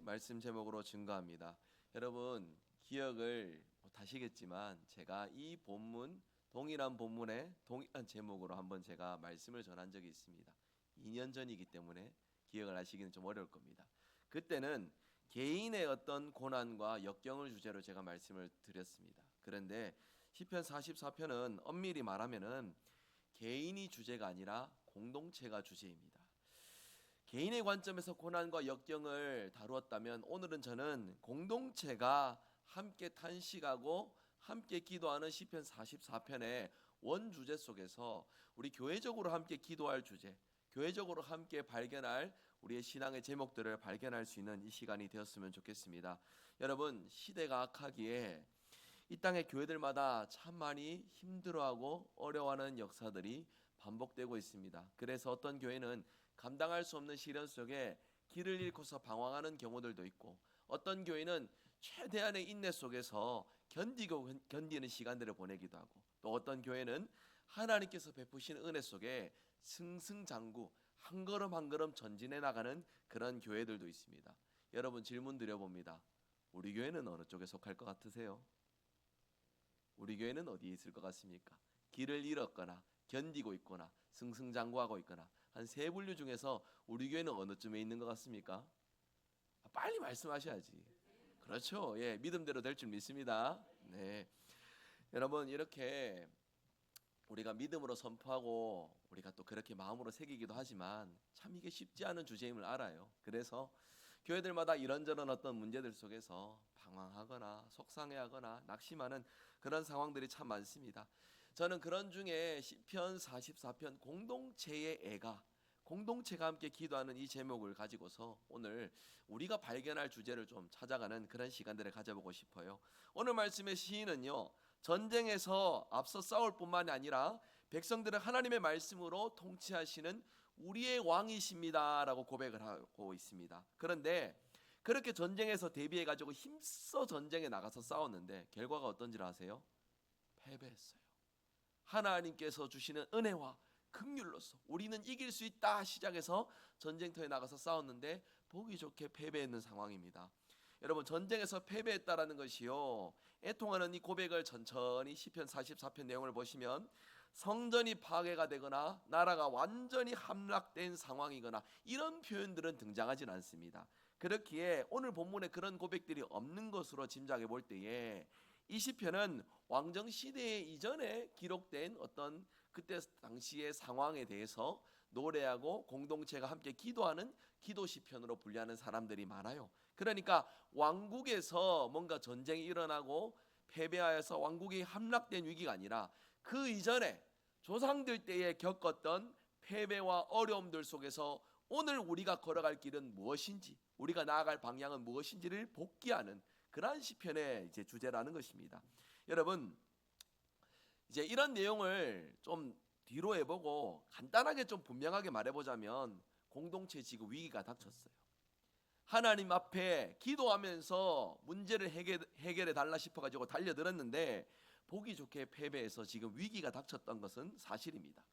말씀 제목으로 증거합니다. 여러분 기억을 못하시겠지만 제가 이 본문 동일한 본문의 동일한 제목으로 한번 제가 말씀을 전한 적이 있습니다. 2년 전이기 때문에 기억을 하시기는 좀 어려울 겁니다. 그때는 개인의 어떤 고난과 역경을 주제로 제가 말씀을 드렸습니다. 그런데 시편 44편은 엄밀히 말하면은 개인이 주제가 아니라 공동체가 주제입니다. 개인의 관점에서 고난과 역경을 다루었다면 오늘은 저는 공동체가 함께 탄식하고 함께 기도하는 시편 44편의 원주제 속에서 우리 교회적으로 함께 기도할 주제, 교회적으로 함께 발견할 우리의 신앙의 제목들을 발견할 수 있는 이 시간이 되었으면 좋겠습니다. 여러분, 시대가 악하기에 이 땅의 교회들마다 참 많이 힘들어하고 어려워하는 역사들이 반복되고 있습니다. 그래서 어떤 교회는 감당할 수 없는 시련 속에 길을 잃고서 방황하는 경우들도 있고, 어떤 교회는 최대한의 인내 속에서 견디는 시간들을 보내기도 하고, 또 어떤 교회는 하나님께서 베푸신 은혜 속에 승승장구 한 걸음 한 걸음 전진해 나가는 그런 교회들도 있습니다. 여러분, 질문 드려봅니다. 우리 교회는 어느 쪽에 속할 것 같으세요? 우리 교회는 어디에 있을 것 같습니까? 길을 잃었거나 견디고 있거나 승승장구하고 있거나 한 세 분류 중에서 우리 교회는 어느 쯤에 있는 것 같습니까? 빨리 말씀하셔야지. 그렇죠. 예, 믿음대로 될 줄 믿습니다. 네, 여러분, 이렇게 우리가 믿음으로 선포하고 우리가 또 그렇게 마음으로 새기기도 하지만 참 이게 쉽지 않은 주제임을 알아요. 그래서 교회들마다 이런저런 어떤 문제들 속에서 방황하거나 속상해하거나 낙심하는 그런 상황들이 참 많습니다. 저는 그런 중에 시편 44편 공동체의 애가, 공동체가 함께 기도하는 이 제목을 가지고서 오늘 우리가 발견할 주제를 좀 찾아가는 그런 시간들을 가져보고 싶어요. 오늘 말씀의 시인은요, 전쟁에서 앞서 싸울 뿐만이 아니라 백성들을 하나님의 말씀으로 통치하시는 우리의 왕이십니다 라고 고백을 하고 있습니다. 그런데 그렇게 전쟁에서 대비해 가지고 힘써 전쟁에 나가서 싸웠는데 결과가 어떤지 아세요? 패배했어요. 하나님께서 주시는 은혜와 긍휼로서 우리는 이길 수 있다 시작해서 전쟁터에 나가서 싸웠는데 보기 좋게 패배했는 상황입니다. 여러분, 전쟁에서 패배했다라는 것이요, 애통하는 이 고백을 천천히 시편 44편 내용을 보시면 성전이 파괴가 되거나 나라가 완전히 함락된 상황이거나 이런 표현들은 등장하진 않습니다. 그렇기에 오늘 본문에 그런 고백들이 없는 것으로 짐작해 볼 때에 이 시편은 왕정 시대 이전에 기록된 어떤 그때 당시의 상황에 대해서 노래하고 공동체가 함께 기도하는 기도 시편으로 분류하는 사람들이 많아요. 그러니까 왕국에서 뭔가 전쟁이 일어나고 패배하여서 왕국이 함락된 위기가 아니라 그 이전에 조상들 때에 겪었던 패배와 어려움들 속에서 오늘 우리가 걸어갈 길은 무엇인지, 우리가 나아갈 방향은 무엇인지를 복기하는 그러한 시편의 이제 주제라는 것입니다. 여러분, 이제 이런 내용을 좀 뒤로 해보고 간단하게 좀 분명하게 말해보자면 공동체 지금 위기가 닥쳤어요. 하나님 앞에 기도하면서 문제를 해결해 달라 싶어가지고 달려들었는데 보기 좋게 패배해서 지금 위기가 닥쳤던 것은 사실입니다.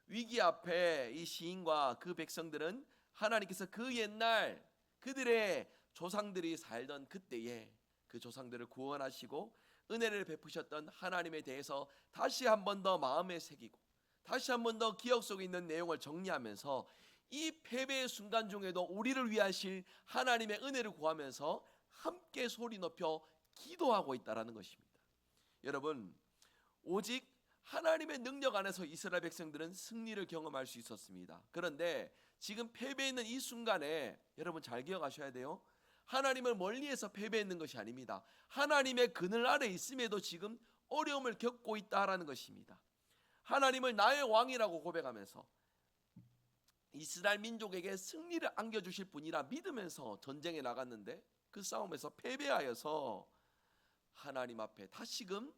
위기 앞에 이 시인과 그 백성들은 하나님께서 그 옛날 그들의 조상들이 살던 그때에 그 조상들을 구원하시고 은혜를 베푸셨던 하나님에 대해서 다시 한 번 더 마음에 새기고 다시 한 번 더 기억 속에 있는 내용을 정리하면서 이 패배의 순간 중에도 우리를 위하실 하나님의 은혜를 구하면서 함께 소리 높여 기도하고 있다는 것입니다. 여러분, 오직 하나님의 능력 안에서 이스라엘 백성들은 승리를 경험할 수 있었습니다. 그런데 지금 패배했는 이 순간에 여러분 잘 기억하셔야 돼요. 하나님을 멀리해서 패배했는 것이 아닙니다. 하나님의 그늘 아래 있음에도 지금 어려움을 겪고 있다라는 것입니다. 하나님을 나의 왕이라고 고백하면서 이스라엘 민족에게 승리를 안겨주실 분이라 믿으면서 전쟁에 나갔는데 그 싸움에서 패배하여서 하나님 앞에 다시금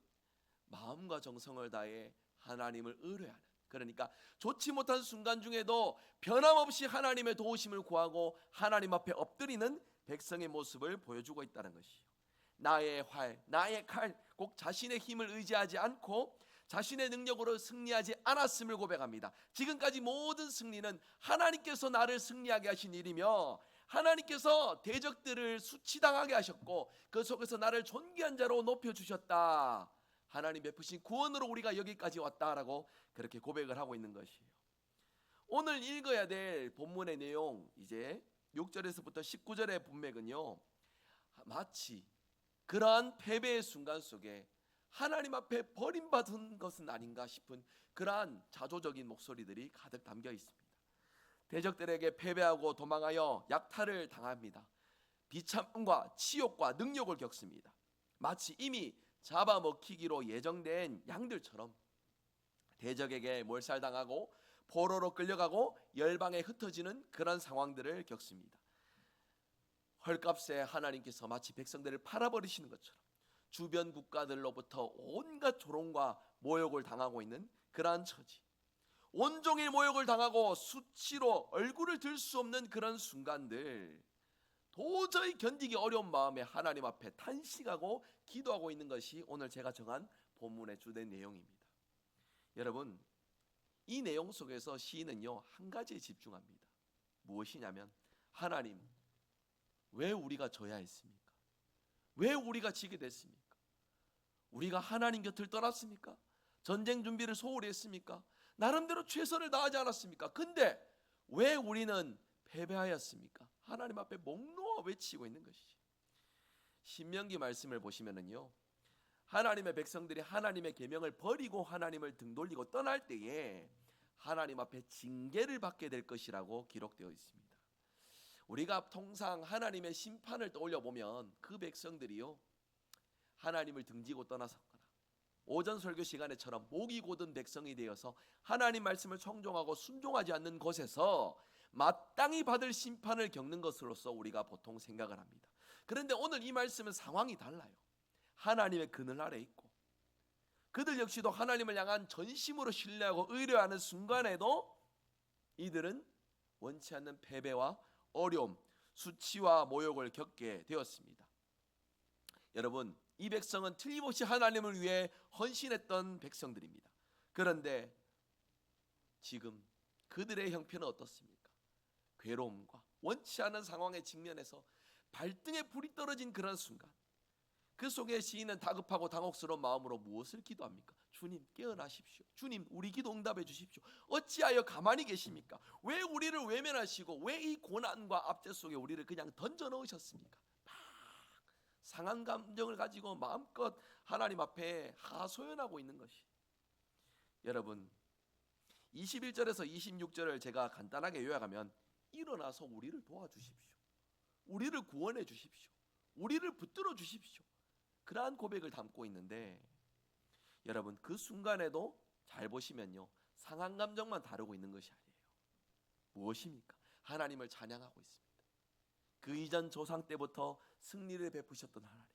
마음과 정성을 다해 하나님을 의뢰하는, 그러니까 좋지 못한 순간 중에도 변함없이 하나님의 도우심을 구하고 하나님 앞에 엎드리는 백성의 모습을 보여주고 있다는 것이요, 나의 활, 나의 칼, 꼭 자신의 힘을 의지하지 않고 자신의 능력으로 승리하지 않았음을 고백합니다. 지금까지 모든 승리는 하나님께서 나를 승리하게 하신 일이며 하나님께서 대적들을 수치당하게 하셨고 그 속에서 나를 존귀한 자로 높여주셨다. 하나님 베푸신 구원으로 우리가 여기까지 왔다라고 그렇게 고백을 하고 있는 것이에요. 오늘 읽어야 될 본문의 내용, 이제 6절에서부터 19절의 본맥은요, 마치 그러한 패배의 순간 속에 하나님 앞에 버림받은 것은 아닌가 싶은 그러한 자조적인 목소리들이 가득 담겨 있습니다. 대적들에게 패배하고 도망하여 약탈을 당합니다. 비참과 치욕과 능욕을 겪습니다. 마치 이미 잡아먹히기로 예정된 양들처럼 대적에게 몰살당하고 포로로 끌려가고 열방에 흩어지는 그런 상황들을 겪습니다. 헐값에 하나님께서 마치 백성들을 팔아버리시는 것처럼 주변 국가들로부터 온갖 조롱과 모욕을 당하고 있는 그러한 처지, 온종일 모욕을 당하고 수치로 얼굴을 들 수 없는 그런 순간들, 도저히 견디기 어려운 마음에 하나님 앞에 탄식하고 기도하고 있는 것이 오늘 제가 정한 본문의 주된 내용입니다. 여러분, 이 내용 속에서 시인은요, 한 가지에 집중합니다. 무엇이냐면, 하나님, 왜 우리가 져야 했습니까? 왜 우리가 지게 됐습니까? 우리가 하나님 곁을 떠났습니까? 전쟁 준비를 소홀히 했습니까? 나름대로 최선을 다하지 않았습니까? 근데 왜 우리는 패배하였습니까? 하나님 앞에 목 놓아 외치고 있는 것이죠. 신명기 말씀을 보시면은요, 하나님의 백성들이 하나님의 계명을 버리고 하나님을 등돌리고 떠날 때에 하나님 앞에 징계를 받게 될 것이라고 기록되어 있습니다. 우리가 통상 하나님의 심판을 떠올려 보면 그 백성들이요, 하나님을 등지고 떠나섰거나 오전 설교 시간에처럼 목이 곧은 백성이 되어서 하나님 말씀을 청종하고 순종하지 않는 것에서 마땅히 받을 심판을 겪는 것으로서 우리가 보통 생각을 합니다. 그런데 오늘 이 말씀은 상황이 달라요. 하나님의 그늘 아래 있고 그들 역시도 하나님을 향한 전심으로 신뢰하고 의뢰하는 순간에도 이들은 원치 않는 패배와 어려움, 수치와 모욕을 겪게 되었습니다. 여러분, 이 백성은 틀림없이 하나님을 위해 헌신했던 백성들입니다. 그런데 지금 그들의 형편은 어떻습니까? 괴로움과 원치 않은 상황에 직면해서 발등에 불이 떨어진 그런 순간, 그 속에 시인은 다급하고 당혹스러운 마음으로 무엇을 기도합니까? 주님, 깨어나십시오. 주님, 우리 기도 응답해 주십시오. 어찌하여 가만히 계십니까? 왜 우리를 외면하시고 왜 이 고난과 압제 속에 우리를 그냥 던져 넣으셨습니까? 막 상한 감정을 가지고 마음껏 하나님 앞에 하소연하고 있는 것이. 여러분, 21절에서 26절을 제가 간단하게 요약하면, 일어나서 우리를 도와주십시오. 우리를 구원해 주십시오. 우리를 붙들어 주십시오. 그러한 고백을 담고 있는데, 여러분, 그 순간에도 잘 보시면요, 상한 감정만 다루고 있는 것이 아니에요. 무엇입니까? 하나님을 찬양하고 있습니다. 그 이전 조상 때부터 승리를 베푸셨던 하나님,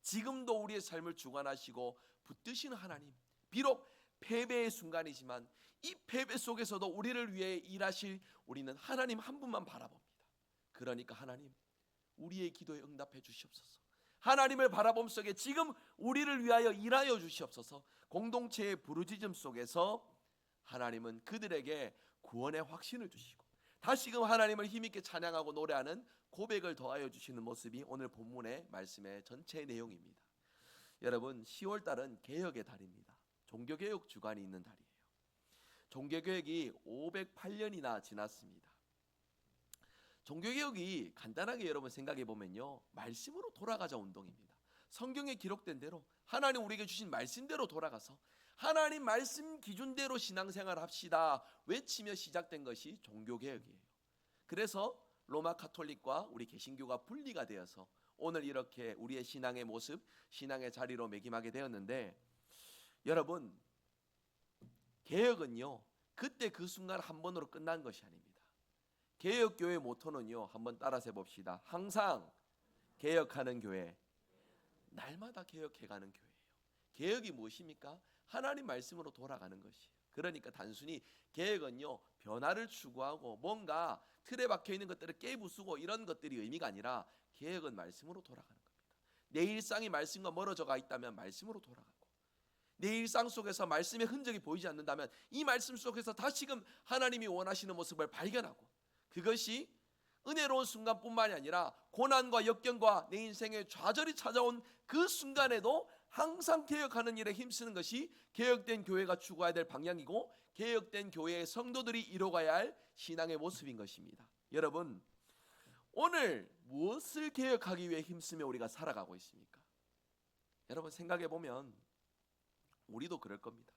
지금도 우리의 삶을 주관하시고 붙드시는 하나님, 비록 패배의 순간이지만 이 패배 속에서도 우리를 위해 일하실 우리는 하나님 한 분만 바라봅니다. 그러니까 하나님, 우리의 기도에 응답해 주시옵소서. 하나님을 바라봄 속에 지금 우리를 위하여 일하여 주시옵소서. 공동체의 부르짖음 속에서 하나님은 그들에게 구원의 확신을 주시고 다시금 하나님을 힘있게 찬양하고 노래하는 고백을 더하여 주시는 모습이 오늘 본문의 말씀의 전체 내용입니다. 여러분, 10월달은 개혁의 달입니다. 종교개혁 주간이 있는 달이에요. 종교개혁이 508년이나 지났습니다. 종교개혁이 간단하게 여러분 생각해 보면요, 말씀으로 돌아가자 운동입니다. 성경에 기록된 대로 하나님 우리에게 주신 말씀대로 돌아가서 하나님 말씀 기준대로 신앙생활 합시다 외치며 시작된 것이 종교개혁이에요. 그래서 로마 가톨릭과 우리 개신교가 분리가 되어서 오늘 이렇게 우리의 신앙의 모습, 신앙의 자리로 매김하게 되었는데, 여러분, 개혁은요, 그때 그 순간 한 번으로 끝난 것이 아닙니다. 개혁교회 모토는요, 한번 따라서 해봅시다. 항상 개혁하는 교회, 날마다 개혁해가는 교회예요. 개혁이 무엇입니까? 하나님 말씀으로 돌아가는 것이에요. 그러니까 단순히 개혁은요, 변화를 추구하고 뭔가 틀에 박혀있는 것들을 깨부수고 이런 것들이 의미가 아니라, 개혁은 말씀으로 돌아가는 겁니다. 내 일상이 말씀과 멀어져가 있다면 말씀으로 돌아가고, 내 일상 속에서 말씀의 흔적이 보이지 않는다면 이 말씀 속에서 다시금 하나님이 원하시는 모습을 발견하고, 그것이 은혜로운 순간뿐만이 아니라 고난과 역경과 내 인생에 좌절이 찾아온 그 순간에도 항상 개혁하는 일에 힘쓰는 것이 개혁된 교회가 추구해야 될 방향이고 개혁된 교회의 성도들이 이뤄가야 할 신앙의 모습인 것입니다. 여러분, 오늘 무엇을 개혁하기 위해 힘쓰며 우리가 살아가고 있습니까? 여러분, 생각해 보면 우리도 그럴 겁니다.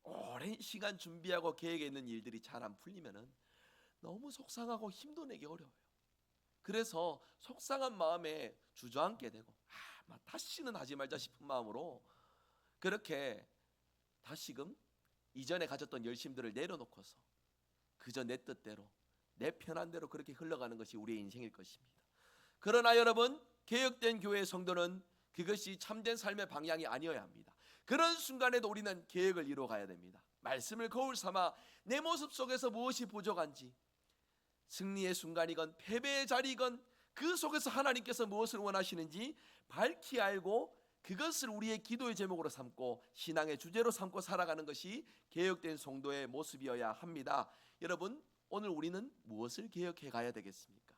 오랜 시간 준비하고 계획에 있는 일들이 잘 안 풀리면은 너무 속상하고 힘도 내기 어려워요. 그래서 속상한 마음에 주저앉게 되고 다시는 하지 말자 싶은 마음으로 그렇게 다시금 이전에 가졌던 열심들을 내려놓고서 그저 내 뜻대로 내 편한 대로 그렇게 흘러가는 것이 우리의 인생일 것입니다. 그러나 여러분, 개혁된 교회의 성도는 그것이 참된 삶의 방향이 아니어야 합니다. 그런 순간에도 우리는 계획을 이루어가야 됩니다. 말씀을 거울 삼아 내 모습 속에서 무엇이 부족한지, 승리의 순간이건 패배의 자리이건 그 속에서 하나님께서 무엇을 원하시는지 밝히 알고 그것을 우리의 기도의 제목으로 삼고 신앙의 주제로 삼고 살아가는 것이 개혁된 성도의 모습이어야 합니다. 여러분, 오늘 우리는 무엇을 개혁해 가야 되겠습니까?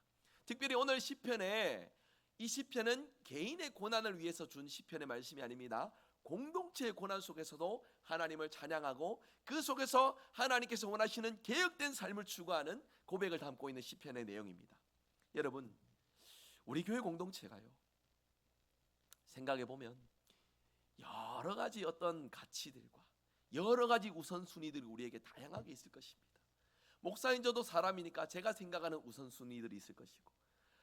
특별히 오늘 시편에, 이 시편은 개인의 고난을 위해서 준 시편의 말씀이 아닙니다. 공동체의 고난 속에서도 하나님을 찬양하고 그 속에서 하나님께서 원하시는 개혁된 삶을 추구하는 고백을 담고 있는 시편의 내용입니다. 여러분, 우리 교회 공동체가요, 생각해 보면 여러 가지 어떤 가치들과 여러 가지 우선순위들이 우리에게 다양하게 있을 것입니다. 목사인 저도 사람이니까 제가 생각하는 우선순위들이 있을 것이고,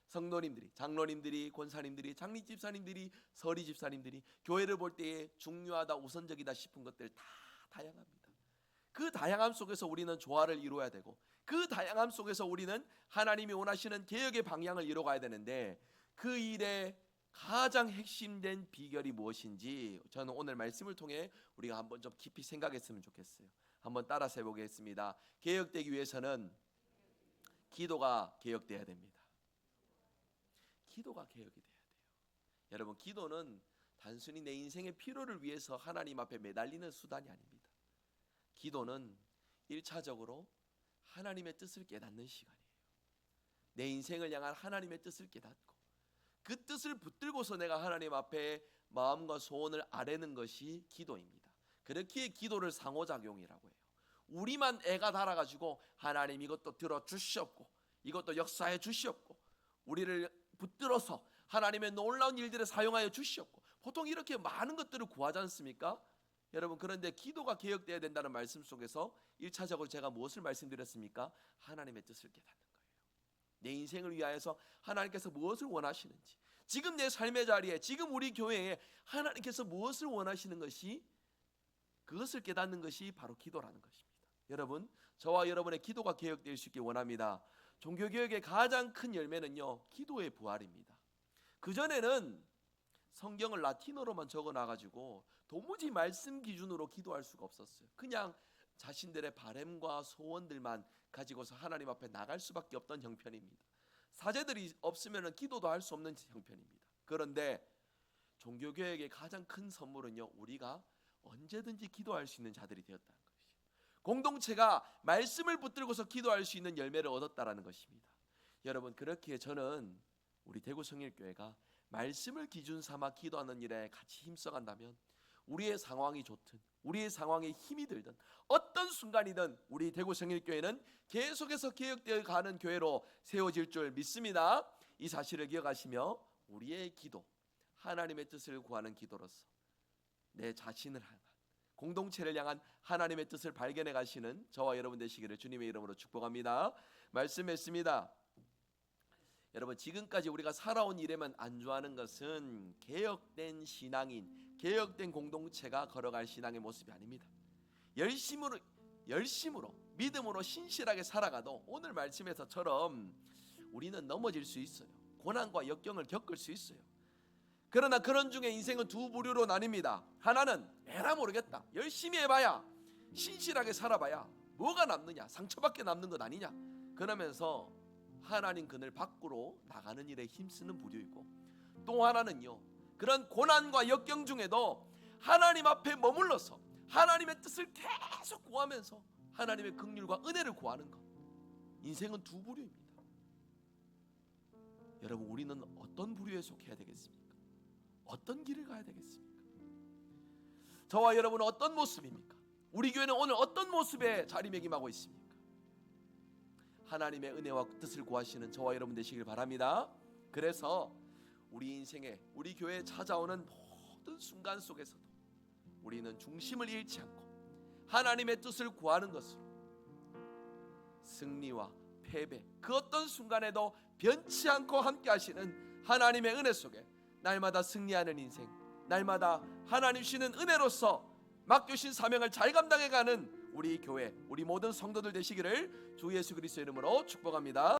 성도님들이, 장로님들이, 권사님들이, 장립집사님들이, 서리집사님들이 교회를 볼 때에 중요하다, 우선적이다 싶은 것들 다 다양합니다. 그 다양함 속에서 우리는 조화를 이루어야 되고 그 다양함 속에서 우리는 하나님이 원하시는 개혁의 방향을 이루어가야 되는데, 그 일에 가장 핵심된 비결이 무엇인지 저는 오늘 말씀을 통해 우리가 한번 좀 깊이 생각했으면 좋겠어요. 한번 따라서 해보겠습니다. 개혁되기 위해서는 기도가 개혁돼야 됩니다. 기도가 개혁이 돼야 돼요. 여러분, 기도는 단순히 내 인생의 필요를 위해서 하나님 앞에 매달리는 수단이 아닙니다. 기도는 1차적으로 하나님의 뜻을 깨닫는 시간이에요. 내 인생을 향한 하나님의 뜻을 깨닫고 그 뜻을 붙들고서 내가 하나님 앞에 마음과 소원을 아뢰는 것이 기도입니다. 그렇기에 기도를 상호작용이라고 해요. 우리만 애가 달아가지고 하나님 이것도 들어주시옵고 이것도 역사해 주시옵고 우리를 붙들어서 하나님의 놀라운 일들을 사용하여 주시옵고, 보통 이렇게 많은 것들을 구하지 않습니까? 여러분, 그런데 기도가 개혁되어야 된다는 말씀 속에서 1차적으로 제가 무엇을 말씀드렸습니까? 하나님의 뜻을 깨닫는 거예요. 내 인생을 위하여서 하나님께서 무엇을 원하시는지, 지금 내 삶의 자리에, 지금 우리 교회에 하나님께서 무엇을 원하시는 것이, 그것을 깨닫는 것이 바로 기도라는 것입니다. 여러분, 저와 여러분의 기도가 개혁될 수 있길 원합니다. 종교개혁의 가장 큰 열매는요, 기도의 부활입니다. 그전에는 성경을 라틴어로만 적어놔가지고 도무지 말씀 기준으로 기도할 수가 없었어요. 그냥 자신들의 바램과 소원들만 가지고서 하나님 앞에 나갈 수밖에 없던 형편입니다. 사제들이 없으면 기도도 할 수 없는 형편입니다. 그런데 종교개혁의 가장 큰 선물은요, 우리가 언제든지 기도할 수 있는 자들이 되었다는 것이죠. 공동체가 말씀을 붙들고서 기도할 수 있는 열매를 얻었다라는 것입니다. 여러분, 그렇기에 저는 우리 대구성일교회가 말씀을 기준 삼아 기도하는 일에 같이 힘써간다면 우리의 상황이 좋든 우리의 상황에 힘이 들든 어떤 순간이든 우리 대구성일교회는 계속해서 개혁되어 가는 교회로 세워질 줄 믿습니다. 이 사실을 기억하시며 우리의 기도, 하나님의 뜻을 구하는 기도로서 내 자신을 향한, 공동체를 향한 하나님의 뜻을 발견해 가시는 저와 여러분 되시기를 주님의 이름으로 축복합니다. 말씀했습니다. 여러분, 지금까지 우리가 살아온 일에만 안주하는 것은 개혁된 신앙인, 개혁된 공동체가 걸어갈 신앙의 모습이 아닙니다. 열심으로 믿음으로 신실하게 살아가도 오늘 말씀에서처럼 우리는 넘어질 수 있어요. 고난과 역경을 겪을 수 있어요. 그러나 그런 중에 인생은 두 부류로 나뉩니다. 하나는 에라 모르겠다, 열심히 해봐야, 신실하게 살아봐야 뭐가 남느냐, 상처밖에 남는 것 아니냐, 그러면서 하나님 그늘 밖으로 나가는 일에 힘쓰는 부류이고, 또 하나는요, 그런 고난과 역경 중에도 하나님 앞에 머물러서 하나님의 뜻을 계속 구하면서 하나님의 긍휼과 은혜를 구하는 것. 인생은 두 부류입니다. 여러분, 우리는 어떤 부류에 속해야 되겠습니까? 어떤 길을 가야 되겠습니까? 저와 여러분은 어떤 모습입니까? 우리 교회는 오늘 어떤 모습에 자리매김하고 있습니까? 하나님의 은혜와 뜻을 구하시는 저와 여러분 되시길 바랍니다. 그래서 우리 인생에, 우리 교회에 찾아오는 모든 순간 속에서도 우리는 중심을 잃지 않고 하나님의 뜻을 구하는 것으로 승리와 패배, 그 어떤 순간에도 변치 않고 함께 하시는 하나님의 은혜 속에 날마다 승리하는 인생, 날마다 하나님 주시는 은혜로서 맡겨주신 사명을 잘 감당해가는 우리 교회, 우리 모든 성도들 되시기를 주 예수 그리스도의 이름으로 축복합니다.